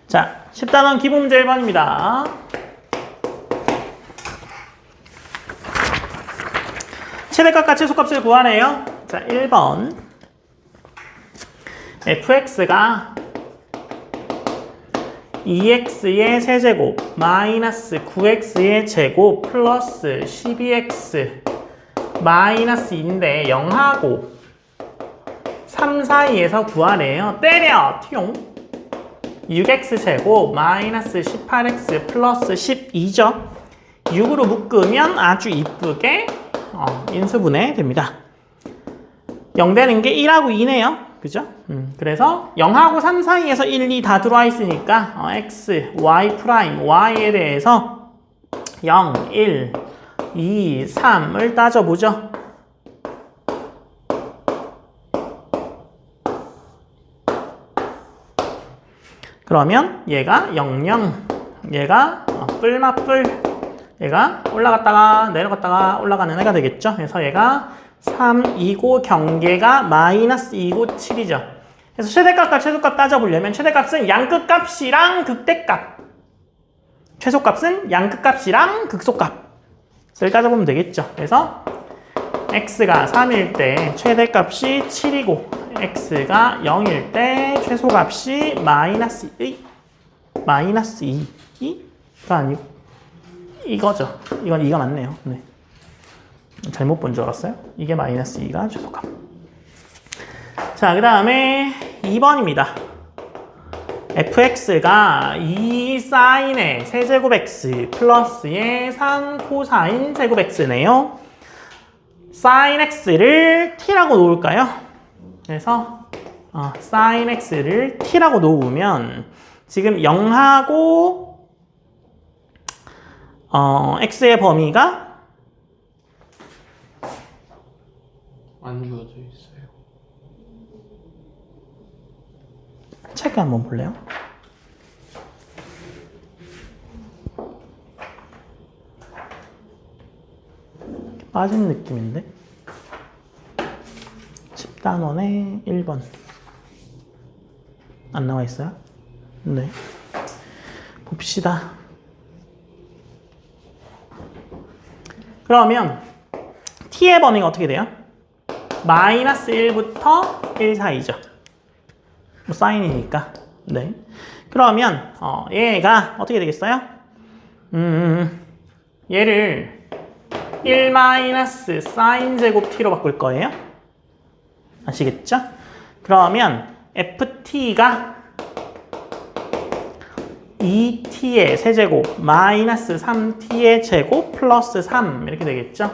자, 10단원 기본 문제 1번입니다. 최대값과 최소값을 구하래요. 자, 1번. fx가 2x의 세제곱 마이너스 9x의 제곱 플러스 12x 마이너스 2인데 0하고 3 사이에서 구하래요. 때려! 튀용! 6x 제곱 마이너스 18x 플러스 12죠. 6으로 묶으면 아주 이쁘게 인수분해 됩니다. 0 되는 게 1하고 2네요. 그죠? 그래서 0하고 3 사이에서 1, 2 다 들어와 있으니까 x, y 프라임, y에 대해서 0, 1, 2, 3을 따져보죠. 그러면 얘가 0, 0, 얘가 뿔맛뿔, 얘가 올라갔다가 내려갔다가 올라가는 애가 되겠죠. 그래서 얘가 3, 2고 경계가 마이너스 2고 7이죠. 그래서 최대값과 최소값 따져보려면 최대값은 양끝값이랑 극대값, 최소값은 양끝값이랑 극소값을 따져보면 되겠죠. 그래서 x가 3일 때 최대값이 7이고 x가 0일 때 최소값이 마이너스 2가 아니고 이거죠. 이건 2가 맞네요. 네. 잘못 본 줄 알았어요. 이게 마이너스 2가 최소값. 자, 그 다음에 2번입니다. fx가 2 사인의 세제곱 x 플러스의 3 코사인 제곱 x네요. 사인 x를 t라고 놓을까요? 그래서 사인 x를 t라고 놓으면 지금 0하고 x의 범위가 안 주어져 있어요. 책 한번 볼래요? 빠진 느낌인데? 10단원에 1번 안 나와 있어요? 네. 봅시다. 그러면 t의 범위가 어떻게 돼요? 마이너스 1부터 1 사이죠. 뭐 사인이니까. 네. 그러면 얘가 어떻게 되겠어요? 얘를 1 마이너스 사인 제곱 t로 바꿀 거예요. 아시겠죠? 그러면 ft가 2t의 세제곱 마이너스 3t의 제곱 플러스 3 이렇게 되겠죠?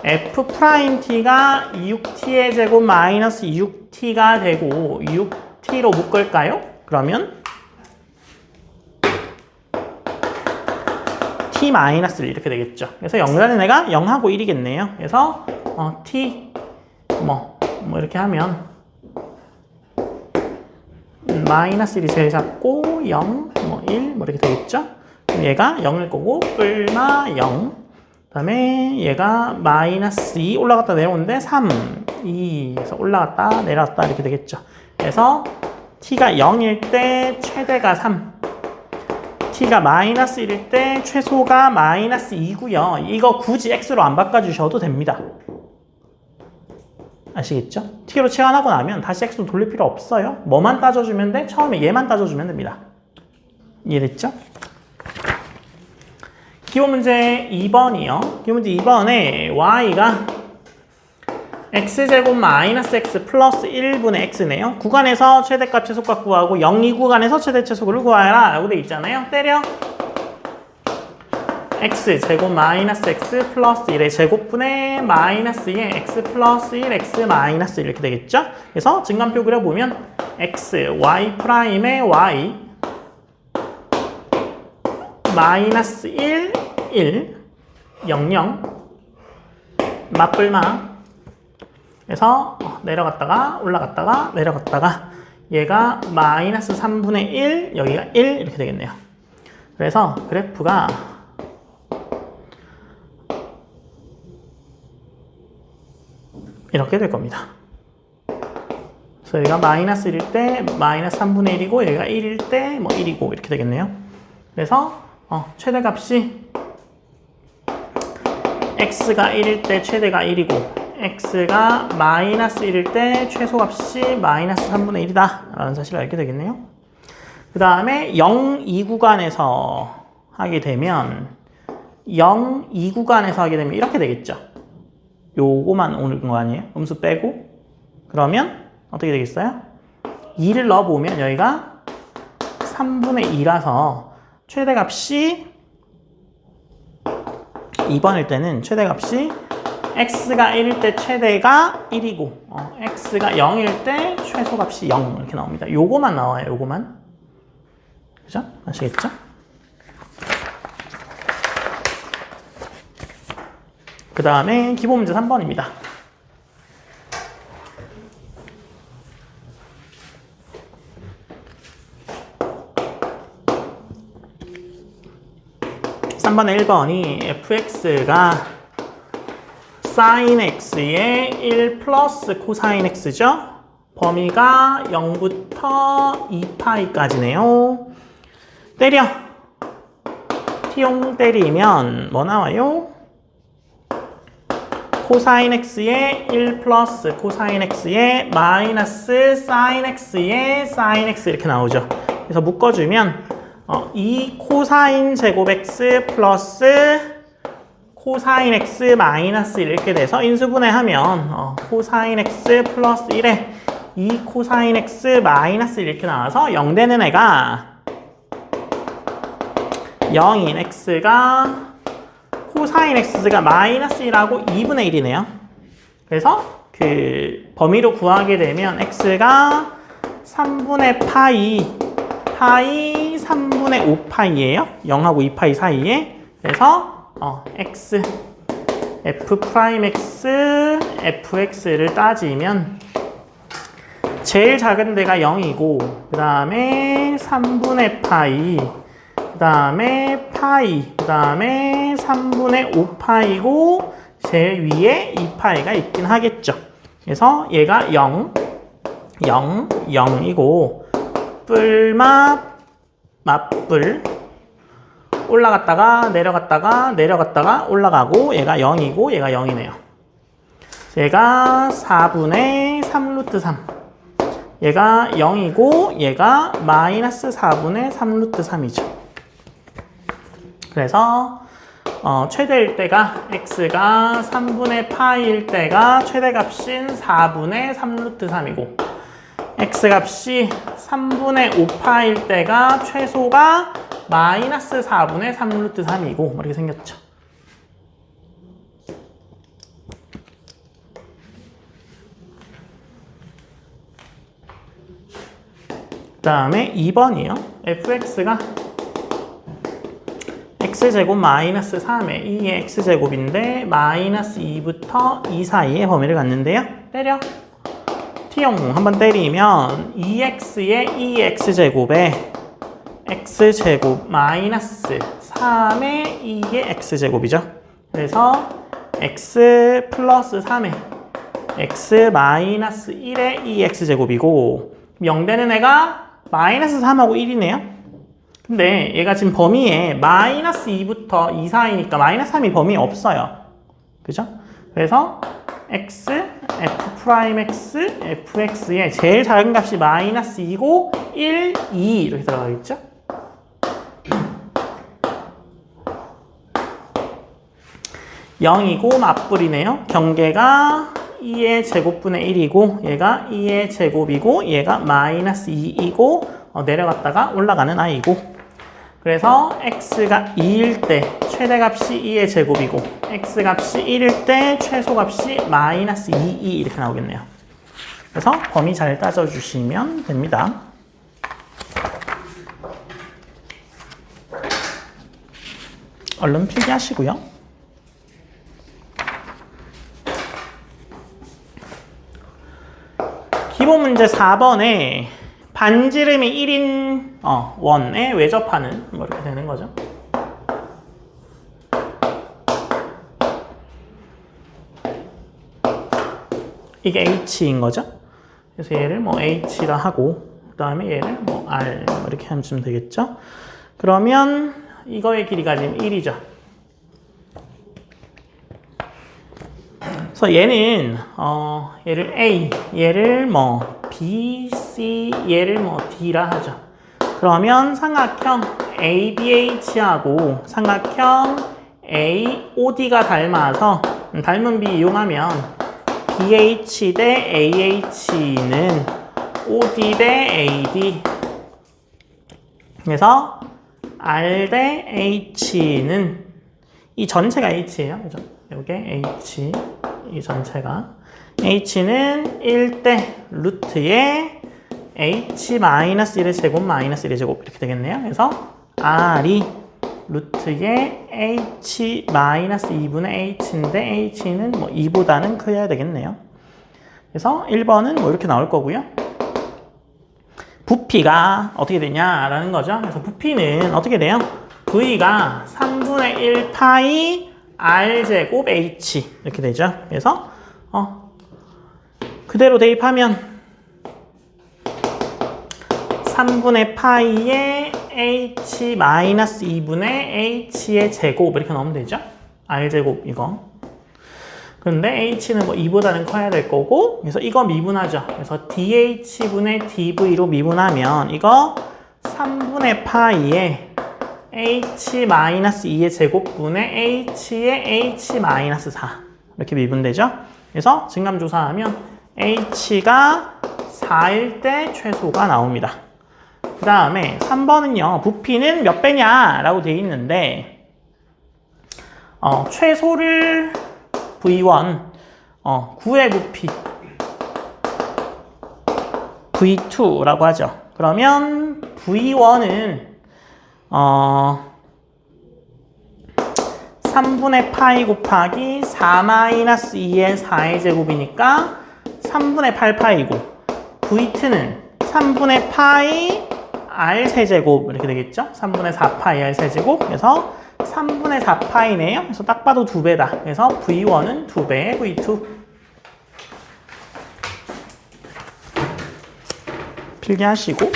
f't가 6t의 제곱 마이너스 6t가 되고 6t로 묶을까요? 그러면 t 마이너스 1 이렇게 되겠죠. 그래서 0이라는 애가 0하고 1이겠네요. 그래서 t 뭐 이렇게 하면 마이너스 1이 제일 작고 0, 1 이렇게 되겠죠. 얘가 0일 거고 뿔마 0. 그 다음에 얘가 마이너스 2 올라갔다 내려오는데 3, 2 해서 올라갔다 내려왔다 이렇게 되겠죠. 그래서 t가 0일 때 최대가 3, t가 마이너스 1일 때 최소가 마이너스 2고요. 이거 굳이 x로 안 바꿔주셔도 됩니다. 아시겠죠? t로 치환하고 나면 다시 x로 돌릴 필요 없어요. 뭐만 따져주면 돼? 처음에 얘만 따져주면 됩니다. 이해됐죠? 기본 문제 2번이요. 기본 문제 2번에 y가 x제곱 마이너스 x 플러스 1분의 x네요. 구간에서 최대값 최소값 구하고 0, 2 구간에서 최대 최소를 구하라 라고 돼 있잖아요. 때려 x제곱 마이너스 x 플러스 1의 제곱분의 마이너스 2의 x 플러스 1 x 마이너스 1 이렇게 되겠죠? 그래서 증간표 그려보면 x, y 프라임의 y 마이너스 1, 1, 0, 0 맞불마 그래서 내려갔다가 올라갔다가 내려갔다가 얘가 마이너스 3분의 1 여기가 1 이렇게 되겠네요. 그래서 그래프가 이렇게 될 겁니다. 그래서 여기가 마이너스 1일 때 마이너스 3분의 1이고 여기가 1일 때 뭐 1이고 이렇게 되겠네요. 그래서 최대값이 x가 1일 때 최대가 1이고 x가 마이너스 1일 때 최소값이 마이너스 3분의 1이다 라는 사실을 알게 되겠네요. 그 다음에 0, 2 구간에서 하게 되면 0, 2 구간에서 하게 되면 이렇게 되겠죠. 요거만 오는 거 아니에요? 음수 빼고 그러면 어떻게 되겠어요? 2를 넣어보면 여기가 3분의 2라서 최대값이 2번일 때는 최대값이 x가 1일 때 최대가 1이고 x가 0일 때 최소값이 0 이렇게 나옵니다. 요거만 나와요. 요거만. 그죠? 아시겠죠? 그 다음에 기본 문제 3번입니다. (3번에) 1번이 fx가 sin x의 1 플러스 코사인 x죠. 범위가 0부터 2파이까지네요. 때려. t용 때리면 뭐 나와요? 코사인 x의 1 플러스 코사인 x의 마이너스 사인 x의 사인 x 이렇게 나오죠. 그래서 묶어주면 2 코사인 제곱 x 플러스 코사인 x 마이너스 1 이렇게 돼서 인수분해하면 코사인 x 플러스 1에 2 코사인 x 마이너스 1 이렇게 나와서 0 되는 애가 0인 x가 코사인 x가 마이너스 1하고 2분의 1이네요. 그래서 그 범위로 구하게 되면 x가 3분의 파이 3분의 5파이예요. 0하고 2파이 사이에. 그래서 x f 프라임 x fx를 따지면 제일 작은 데가 0이고 그 다음에 3분의 파이 그 다음에 파이 그 다음에 3분의 5파이고 제일 위에 2파이가 있긴 하겠죠. 그래서 얘가 0 0 0이고 뿔맛 맞뿔 올라갔다가 내려갔다가 올라가고 얘가 0이고 얘가 0이네요. 얘가 4분의 3루트 3 얘가 0이고 얘가 마이너스 4분의 3루트 3이죠. 그래서 최대일 때가 x가 3분의 파일 때가 최대값인 4분의 3루트 3이고 x값이 3분의 5파일 때가 최소가 마이너스 4분의 3루트 3이고 이렇게 생겼죠. 그 다음에 2번이요. fx가 x제곱 마이너스 3에 2의 x제곱인데 마이너스 2부터 2 사이의 범위를 갖는데요. 때려. t용 한번 때리면 2x의 2x제곱에 x제곱 마이너스 3의 2의 x제곱이죠. 그래서 x 플러스 3의 x 마이너스 1의 2x제곱이고 0 되는 애가 마이너스 3하고 1이네요. 근데 얘가 지금 범위에 마이너스 2부터 2 사이니까 마이너스 3이 범위에 없어요. 그죠? 그래서 x, f 프라임 x, fx의 제일 작은 값이 마이너스 2고 1, 2 이렇게 들어가겠죠? (0이고) 맞불이네요. 경계가 2의 제곱분의 1이고 얘가 2의 제곱이고 얘가 마이너스 2이고 내려갔다가 올라가는 i고 그래서 x가 2일 때 최대값이 2의 제곱이고 x값이 1일 때 최소값이 마이너스 2 이렇게 나오겠네요. 그래서 범위 잘 따져주시면 됩니다. 얼른 필기하시고요. 기본 문제 4번에 반지름이 1인 원에 외접하는 뭐 이렇게 되는 거죠. 이게 h인 거죠. 그래서 얘를 뭐 h라 하고 그 다음에 얘를 뭐 r 이렇게 하면 되겠죠. 그러면 이거의 길이가 지금 1이죠. 그래서 얘는 얘를 a, 얘를 뭐 b, c, 얘를 뭐 d라 하죠. 그러면 삼각형 ABH하고 삼각형 AOD가 닮아서 닮은 비 이용하면 BH 대 AH는 OD 대 AD. 그래서 R 대 H는 이 전체가 H예요. 그죠? 이게 H, 이 전체가 H는 1대 루트에 H-1의 제곱 마이너스 1의 제곱 이렇게 되겠네요. 그래서 R이 루트에 H-2분의 H인데 H는 뭐 2보다는 커야 되겠네요. 그래서 1번은 뭐 이렇게 나올 거고요. 부피가 어떻게 되냐라는 거죠. 그래서 부피는 어떻게 돼요? V가 3분의 1 파이 R제곱 H 이렇게 되죠. 그래서 그대로 대입하면 3분의 파이에 H-2분의 H의 제곱 이렇게 넣으면 되죠. R제곱 이거. 그런데 H는 뭐 2보다는 커야 될 거고 그래서 이거 미분하죠. 그래서 DH분의 DV로 미분하면 이거 3분의 파이에 H-2의 제곱분의 H의 H-4 이렇게 미분되죠. 그래서 증감조사하면 H가 4일 때 최소가 나옵니다. 그 다음에 3번은요. 부피는 몇 배냐 라고 되어 있는데 최소를 V1 구의 부피 V2라고 하죠. 그러면 V1은 3분의 파이 곱하기 4-2의 4의 제곱이니까 3분의 8파이고 V2는 3분의 파이 R 세제곱 이렇게 되겠죠? 3분의 4파이 R 세제곱 그래서 3분의 4파이네요. 그래서 딱 봐도 2배다. 그래서 V1은 2배의 V2. 필기하시고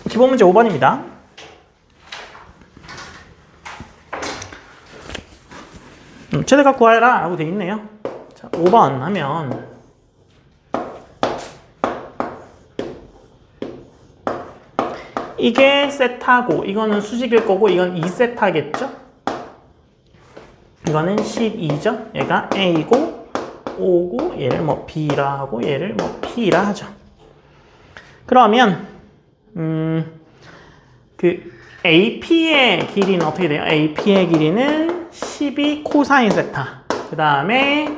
기본 문제 5번입니다. 최대값 구하라 라고 되어 있네요. 자, 5번 하면 이게 세타고 이거는 수직일 거고 이건 2세타겠죠? 이거는 12죠? 얘가 A고 5고 얘를 뭐 B라 하고 얘를 뭐 P라 하죠. 그러면 그 AP의 길이는 어떻게 돼요? AP의 길이는 12 코사인 세타. 그 다음에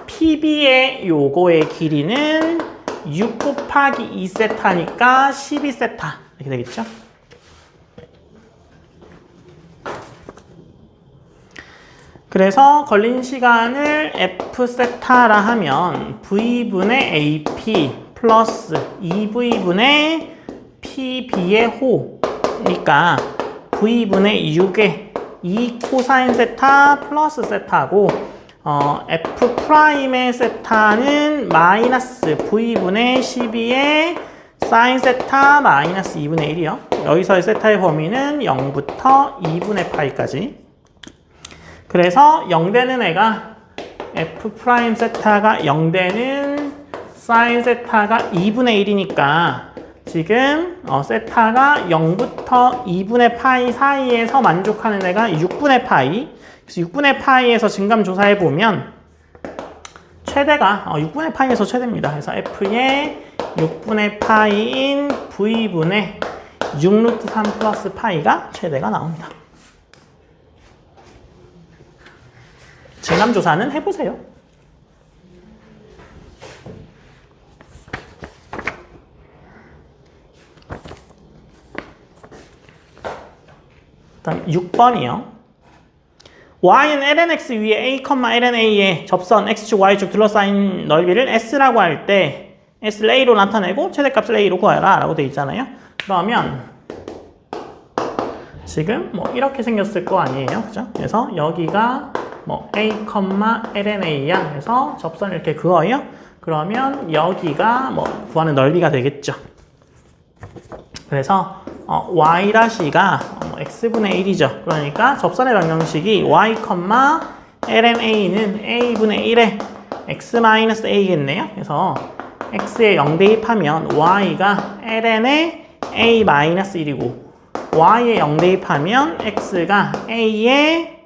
PB의 요거의 길이는 6 곱하기 2세타니까 12세타. 이렇게 되겠죠? 그래서 걸린 시간을 F세타라 하면 V분의 AP 플러스 2V분의 PB의 호니까 V분의 6의 2 코사인 세타 플러스 세타고 F'의 세타는 마이너스 V분의 12의 사인 세타 마이너스 2분의 1이요. 여기서의 세타의 범위는 0부터 2분의 파이까지. 그래서 0되는 애가 F' 세타가 0되는 사인 세타가 2분의 1이니까 지금 세타가 0부터 2분의 파이 사이에서 만족하는 애가 6분의 파이. 그래서 6분의 파이에서 증감 조사해보면 최대가 6분의 파이에서 최대입니다. 그래서 F의 6분의 파이인 V분의 6루트 3 플러스 파이가 최대가 나옵니다. 증감조사는 해보세요. 다음 6번이요. y는 lnx 위에 a, lna의 접선 x축, y축 둘러싸인 넓이를 s라고 할 때 s를 a로 나타내고 최대값을 a로 구하라 라고 되어 있잖아요. 그러면 지금 뭐 이렇게 생겼을 거 아니에요. 그죠? 그래서 여기가 뭐 a, lna야 해서 접선을 이렇게 그어요. 그러면 여기가 뭐 구하는 넓이가 되겠죠. 그래서 y''가 x분의 1이죠. 그러니까 접선의 방정식이 y, lna는 a분의 1에 x-a겠네요. 그래서 x에 0 대입하면 y가 ln에 a-1이고 y에 0 대입하면 x가 a에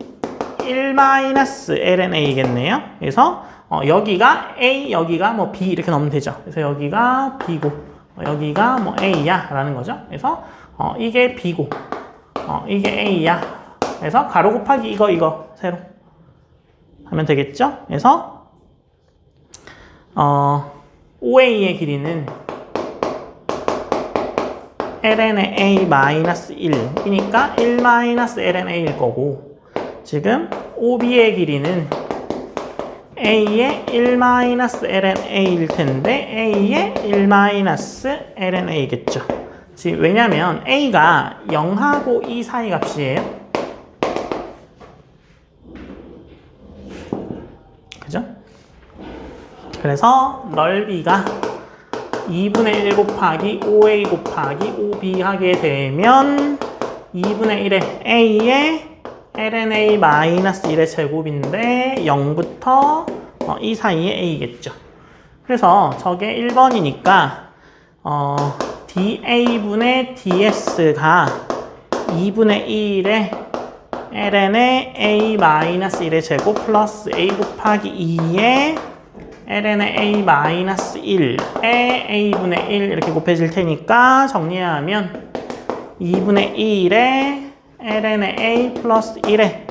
1-lna겠네요. 그래서 여기가 a, 여기가 뭐 b 이렇게 넣으면 되죠. 그래서 여기가 b고 여기가 뭐 a야 라는 거죠. 그래서 이게 b고 이게 a야. 그래서 가로 곱하기 이거 세로 하면 되겠죠. 그래서 OA의 길이는 ln의 a-1이니까 1-lna일 거고, 지금 OB의 길이는 a의 1-lna일 텐데 a의 1-lna겠죠. 지금 왜냐면 a가 0하고 2 사이 값이에요. 그죠? 그래서 넓이가 2분의 1 곱하기 5a 곱하기 5b 하게 되면 2분의 1에 a의 lna-1의 제곱인데 0부터 이 사이에 a겠죠. 그래서 저게 1번이니까 da분의 ds가 2분의 1의 ln의 a-1의 제곱 플러스 a 곱하기 2의 ln의 a-1에 a분의 1 이렇게 곱해질 테니까 정리하면 2분의 1에 ln의 a 플러스 1에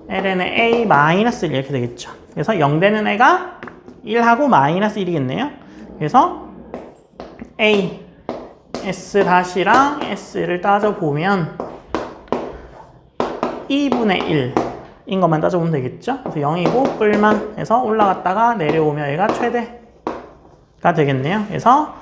ln의 a-1 이렇게 되겠죠. 그래서 0 되는 애가 1하고 마이너스 1이겠네요. 그래서 a, s''랑 s를 따져보면 2분의 1인 것만 따져보면 되겠죠. 그래서 0이고 뿔만 해서 올라갔다가 내려오면 얘가 최대가 되겠네요. 그래서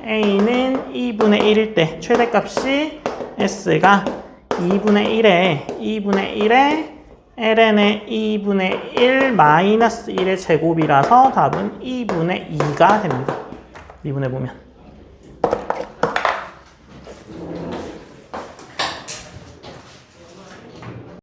a는 2분의 1일 때 최대값이 s가 2분의 1에 ln의 2분의 1 마이너스 1의 제곱이라서 답은 2분의 2가 됩니다. 2분의 보면.